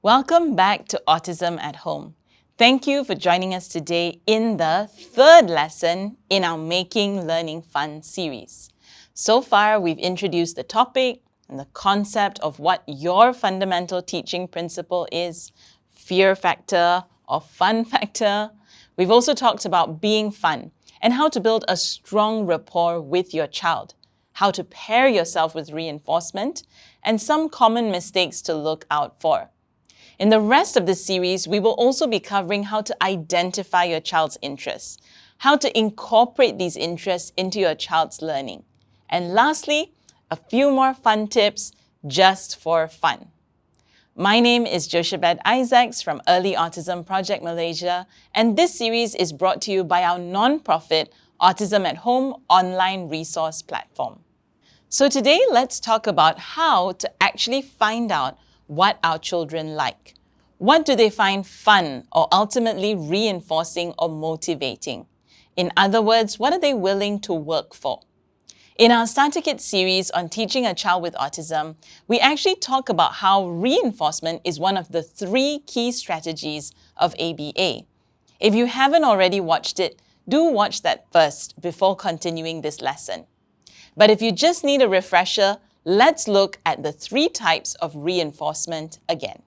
Welcome back to Autism at Home. Thank you for joining us today in the third lesson in our Making Learning Fun series. So far, we've introduced the topic and the concept of what your fundamental teaching principle is, fear factor or fun factor. We've also talked about being fun and how to build a strong rapport with your child, how to pair yourself with reinforcement, and some common mistakes to look out for. In the rest of this series, we will also be covering how to identify your child's interests, how to incorporate these interests into your child's learning, and lastly, a few more fun tips just for fun. My name is Joshabed Isaacs from Early Autism Project Malaysia, and this series is brought to you by our non-profit Autism at Home online resource platform. So today, let's talk about how to actually find out what our children like. What do they find fun or ultimately reinforcing or motivating? In other words, what are they willing to work for? In our Starter Kit series on teaching a child with autism, we actually talk about how reinforcement is one of the 3 key strategies of ABA. If you haven't already watched it, do watch that first before continuing this lesson. But if you just need a refresher, let's look at the 3 types of reinforcement again.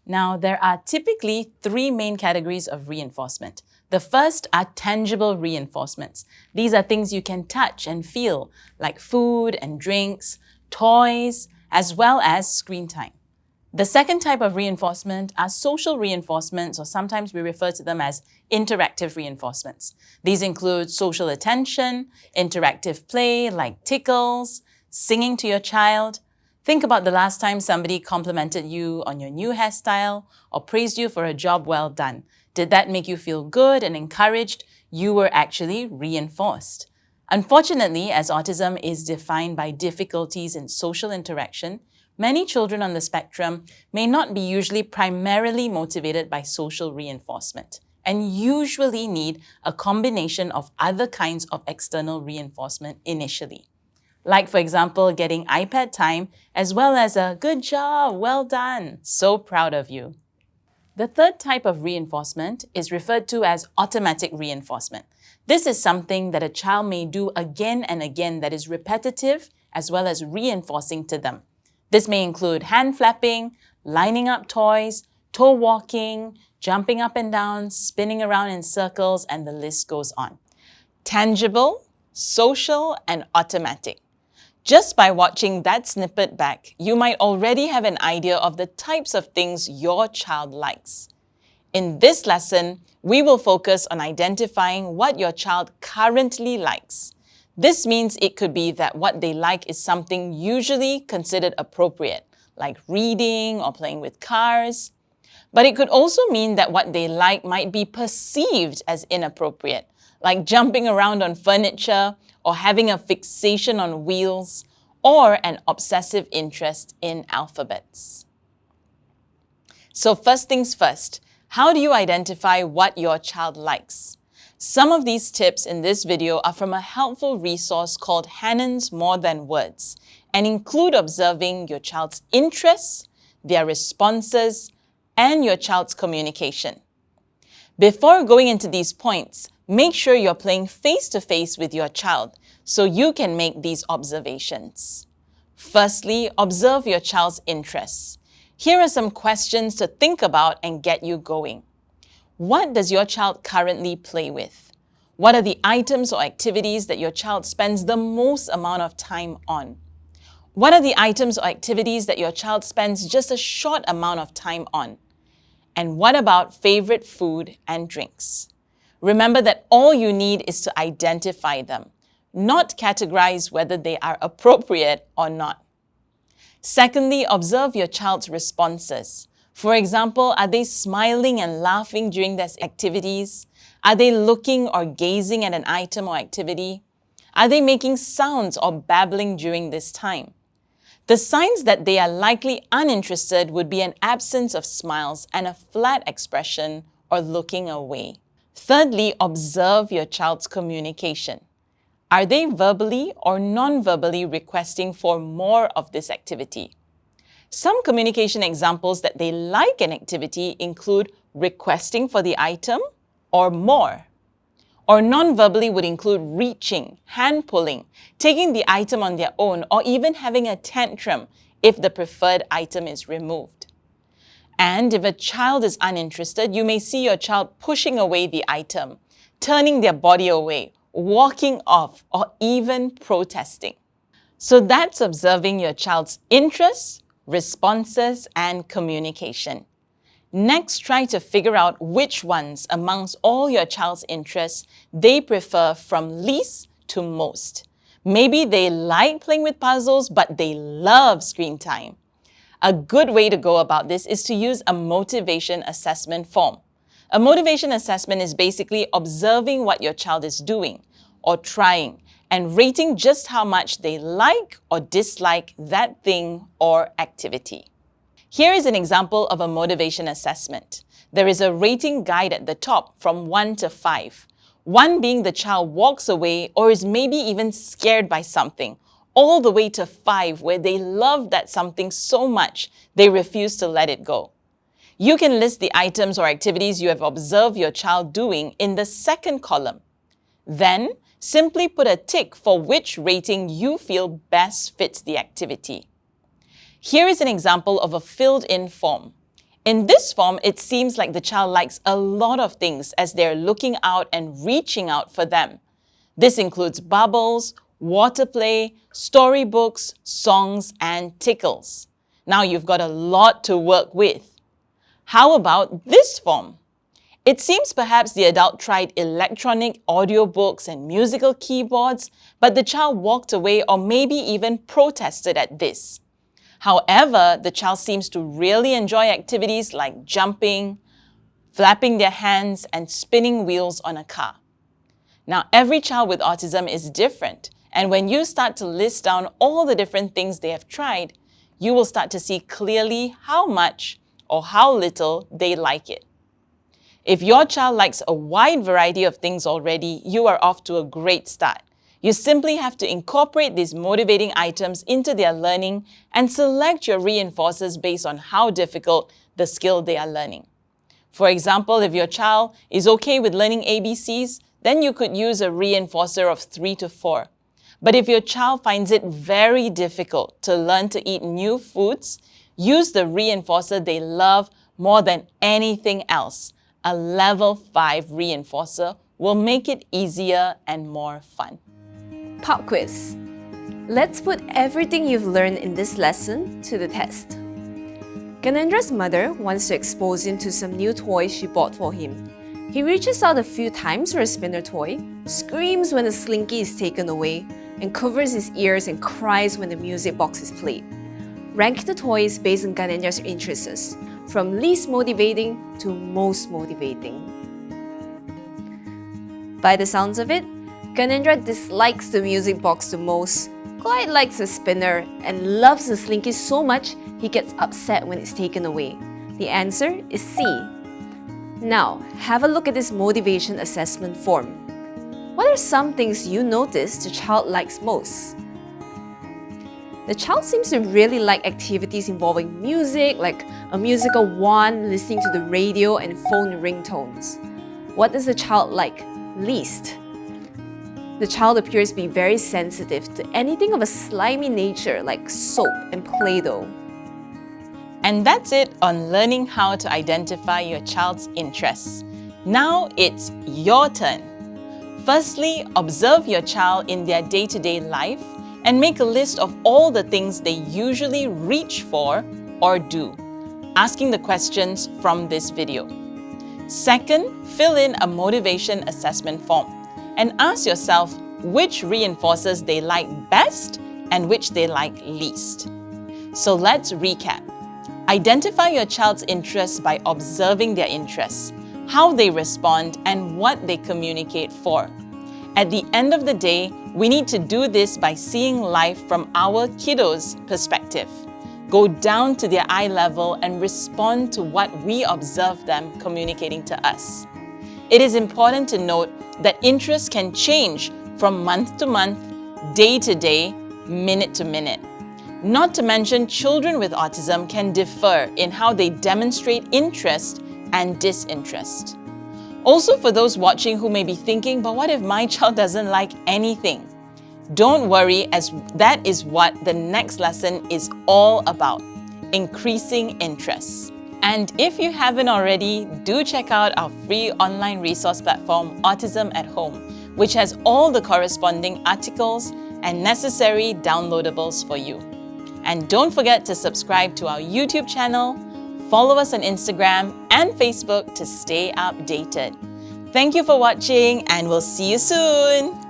Now, there are typically 3 main categories of reinforcement. The first are tangible reinforcements. These are things you can touch and feel, like food and drinks, toys, as well as screen time. The second type of reinforcement are social reinforcements, or sometimes we refer to them as interactive reinforcements. These include social attention, interactive play like tickles, singing to your child. Think about the last time somebody complimented you on your new hairstyle or praised you for a job well done. Did that make you feel good and encouraged? You were actually reinforced. Unfortunately, as autism is defined by difficulties in social interaction, many children on the spectrum may not be usually primarily motivated by social reinforcement and usually need a combination of other kinds of external reinforcement initially. Like, for example, getting iPad time, as well as a good job, well done, so proud of you. The third type of reinforcement is referred to as automatic reinforcement. This is something that a child may do again and again that is repetitive as well as reinforcing to them. This may include hand flapping, lining up toys, toe walking, jumping up and down, spinning around in circles, and the list goes on. Tangible, social, and automatic. Just by watching that snippet back, you might already have an idea of the types of things your child likes. In this lesson, we will focus on identifying what your child currently likes. This means it could be that what they like is something usually considered appropriate, like reading or playing with cars. But it could also mean that what they like might be perceived as inappropriate, like jumping around on furniture or having a fixation on wheels or an obsessive interest in alphabets. So first things first, how do you identify what your child likes? Some of these tips in this video are from a helpful resource called Hannon's More Than Words and include observing your child's interests, their responses, and your child's communication. Before going into these points, make sure you're playing face-to-face with your child so you can make these observations. Firstly, observe your child's interests. Here are some questions to think about and get you going. What does your child currently play with? What are the items or activities that your child spends the most amount of time on? What are the items or activities that your child spends just a short amount of time on? And what about favorite food and drinks? Remember that all you need is to identify them, not categorize whether they are appropriate or not. Secondly, observe your child's responses. For example, are they smiling and laughing during their activities? Are they looking or gazing at an item or activity? Are they making sounds or babbling during this time? The signs that they are likely uninterested would be an absence of smiles and a flat expression or looking away. Thirdly, observe your child's communication. Are they verbally or non-verbally requesting for more of this activity? Some communication examples that they like an activity include requesting for the item or more. Or non-verbally would include reaching, hand pulling, taking the item on their own, or even having a tantrum if the preferred item is removed. And if a child is uninterested, you may see your child pushing away the item, turning their body away, walking off, or even protesting. So that's observing your child's interests, responses, and communication. Next, try to figure out which ones amongst all your child's interests they prefer from least to most. Maybe they like playing with puzzles, but they love screen time. A good way to go about this is to use a motivation assessment form. A motivation assessment is basically observing what your child is doing or trying and rating just how much they like or dislike that thing or activity. Here is an example of a motivation assessment. There is a rating guide at the top from 1 to 5. 1 being the child walks away or is maybe even scared by something, all the way to 5 where they love that something so much they refuse to let it go. You can list the items or activities you have observed your child doing in the second column. Then, simply put a tick for which rating you feel best fits the activity. Here is an example of a filled-in form. In this form, it seems like the child likes a lot of things as they're looking out and reaching out for them. This includes bubbles, water play, storybooks, songs, and tickles. Now you've got a lot to work with. How about this form? It seems perhaps the adult tried electronic audiobooks and musical keyboards, but the child walked away or maybe even protested at this. However, the child seems to really enjoy activities like jumping, flapping their hands, and spinning wheels on a car. Now, every child with autism is different, and when you start to list down all the different things they have tried, you will start to see clearly how much or how little they like it. If your child likes a wide variety of things already, you are off to a great start. You simply have to incorporate these motivating items into their learning and select your reinforcers based on how difficult the skill they are learning. For example, if your child is okay with learning ABCs, then you could use a reinforcer of 3 to 4. But if your child finds it very difficult to learn to eat new foods, use the reinforcer they love more than anything else. A level 5 reinforcer will make it easier and more fun. Pop quiz. Let's put everything you've learned in this lesson to the test. Ganendra's mother wants to expose him to some new toys she bought for him. He reaches out a few times for a spinner toy, screams when the slinky is taken away, and covers his ears and cries when the music box is played. Rank the toys based on Ganendra's interests, from least motivating to most motivating. By the sounds of it, Ganendra dislikes the music box the most, quite likes the spinner, and loves the slinky so much he gets upset when it's taken away. The answer is C. Now, have a look at this motivation assessment form. What are some things you notice the child likes most? The child seems to really like activities involving music, like a musical wand, listening to the radio, and phone ringtones. What does the child like least? The child appears to be very sensitive to anything of a slimy nature like soap and Play-Doh. And that's it on learning how to identify your child's interests. Now it's your turn. Firstly, observe your child in their day-to-day life and make a list of all the things they usually reach for or do, asking the questions from this video. Second, fill in a motivation assessment form and ask yourself which reinforcers they like best and which they like least. So let's recap. Identify your child's interests by observing their interests, how they respond, and what they communicate for. At the end of the day, we need to do this by seeing life from our kiddos' perspective. Go down to their eye level and respond to what we observe them communicating to us. It is important to note that interests can change from month to month, day to day, minute to minute. Not to mention, children with autism can differ in how they demonstrate interest and disinterest. Also, for those watching who may be thinking, but what if my child doesn't like anything? Don't worry, as that is what the next lesson is all about, increasing interest. And if you haven't already, do check out our free online resource platform, Autism at Home, which has all the corresponding articles and necessary downloadables for you. And don't forget to subscribe to our YouTube channel, follow us on Instagram and Facebook to stay updated. Thank you for watching, and we'll see you soon!